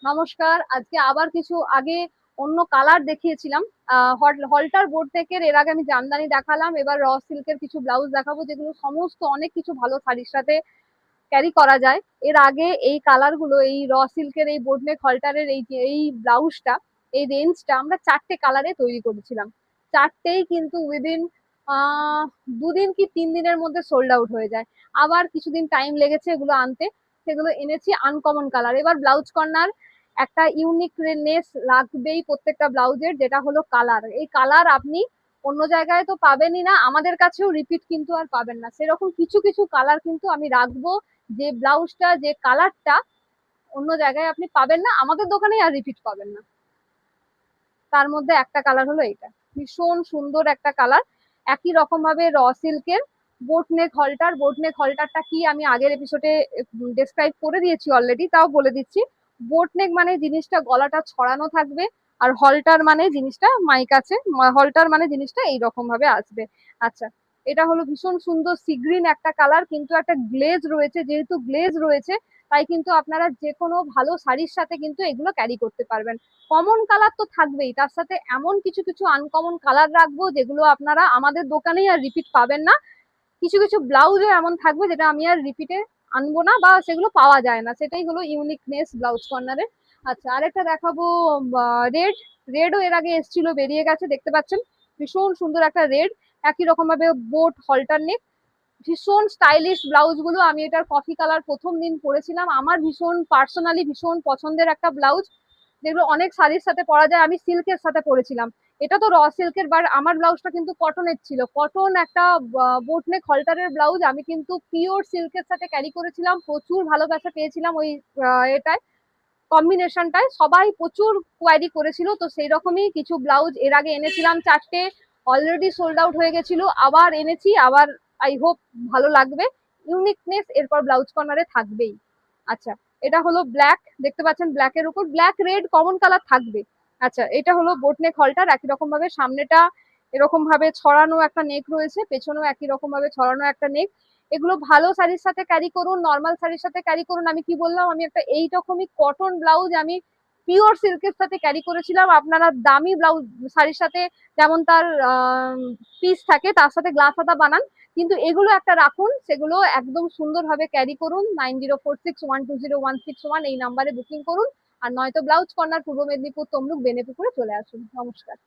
নমস্কার। আজকে আবার কিছু আগে অন্য কালার দেখিয়েছিলাম। হলটার বোর্ড থেকে এর আগে আমি জামদানি দেখালাম, এবার র সিল্কের কিছু ব্লাউজ দেখাবো যেগুলো সমস্ত অনেক কিছু ভালো শাড়ির সাথে ক্যারি করা যায়। এর আগে এই কালার গুলো, এই র সিল্কের এই বোর্ড নেক হলটারের এই ব্লাউজটা, এই রেঞ্জটা আমরা 4টে কালারে তৈরি করেছিলাম। 4টেই কিন্তু উইদিন 2 দিন কি 3 দিনের মধ্যে সোল্ড আউট হয়ে যায়। আবার কিছুদিন টাইম লেগেছে এগুলো আনতে, সেগুলো এনেছি আনকমন কালার। এবার ব্লাউজ কর্নার একটা ইউনিকনেস রাখবেই প্রত্যেকটা ব্লাউজের, যেটা হলো কালার। এই কালার আপনি অন্য জায়গায় তো পাবেনই না, আমাদের কাছেও রিপিট কিন্তু আর পাবেন না। সেরকম কিছু কিছু কালার কিন্তু আমি রাখবো, যে ব্লাউজটা, যে কালারটা অন্য জায়গায় আপনি পাবেন না, আমাদের দোকানে আর রিপিট পাবেন না। তার মধ্যে একটা কালার হলো এটা, ভীষণ সুন্দর একটা কালার। একই রকম ভাবে র সিল্কের বোটনেক হলটার। বোটনেক হলটারটা কি আমি আগের এপিসোডে ডেসক্রাইব করে দিয়েছি অলরেডি, তাও বলে দিচ্ছি। বোটনেক মানে জিনিসটা গলাটা ছড়ানো থাকবে, আর হলটার মানে জিনিসটা মাইক আছে, হলটার মানে জিনিসটা এইরকম ভাবে আসবে। আচ্ছা, এটা হলো ভীষণ সুন্দর সি গ্রিন একটা কালার, কিন্তু একটা গ্লেজ রয়েছে। যেহেতু গ্লেজ রয়েছে, তাই কিন্তু আপনারা যে কোনো ভালো শাড়ির সাথে কিন্তু এগুলো ক্যারি করতে পারবেন। কমন কালার তো থাকবেই, তার সাথে এমন কিছু কিছু আনকমন কালার রাখবো যেগুলো আপনারা আমাদের দোকানেই আর রিপিট পাবেন না। কিছু কিছু ব্লাউজও এমন থাকবে যেটা আমি আর রিপিটে আনবো না, বা সেগুলো পাওয়া যায় না। সেটাই হলো ইউনিকনেস ব্লাউজ কর্নারের। আচ্ছা, আরেকটা দেখাবো রেড। রেডও এর আগে এসেছিল, বেরিয়ে গেছে, দেখতে পাচ্ছেন। ভীষণ সুন্দর একটা রেড, একই রকম ভাবে বোট হলটার নেক, ভীষণ স্টাইলিশ ব্লাউজ গুলো। আমি এটার কফি কালার প্রথম দিন পরেছিলাম, আমার ভীষণ পার্সোনালি ভীষণ পছন্দের একটা ব্লাউজ, যেগুলো অনেক শাড়ির সাথে পরা যায়। আমি সিল্কের সাথে পরেছিলাম, এটা তো র সিল্কের, বাট আমার ব্লাউজটা কিন্তু কটনের ছিল। কটন একটা বোটনেক হলটারের ব্লাউজ আমি কিন্তু পিওর সিল্কের সাথে ক্যারি করেছিলাম, প্রচুর ভালোবাসা পেয়েছিলাম ওই এটায়, কম্বিনেশনটায় সবাই প্রচুর কোয়ারি করেছিল। তো সেই রকমই কিছু ব্লাউজ এর আগে এনেছিলাম 4টে, অলরেডি সোল্ড আউট হয়ে গেছিল, আবার এনেছি। আবার আই হোপ ভালো লাগবে। ইউনিকনেস এরপর ব্লাউজ কর্নারে থাকবেই। আচ্ছা, এটা হলো ব্ল্যাক, দেখতে পাচ্ছেন ব্ল্যাকের উপর ব্ল্যাক রেড কমন কালার থাকবে। আচ্ছা, এটা হলো বোটনেক হলটার, একই রকম ভাবে সামনেটা এরকম ভাবে ছড়ানো একটা নেক রয়েছে, পেছনেও একই রকম ভাবে ছড়ানো একটা নেক। এগুলো ভালো শাড়ির সাথে ক্যারি করুন, নর্মাল শাড়ির সাথে ক্যারি করুন। আমি কি বললাম, আমি একটা এইরকমই কটন ব্লাউজ আমি পিওর সিল্কের সাথে ক্যারি করেছিলাম। আপনারা দামি ব্লাউজ শাড়ির সাথে যেমন তার পিস থাকে, তার সাথে গ্লাস হাতা বানান, কিন্তু এগুলো একটা রাখুন, সেগুলো একদম সুন্দরভাবে ক্যারি করুন। 9046120161 এই নাম্বারে বুকিং করুন, আর নয়তো ব্লাউজ কর্নার, পূর্ব মেদিনীপুর তমলুক বেনেপুকুরে চলে আসুন। নমস্কার।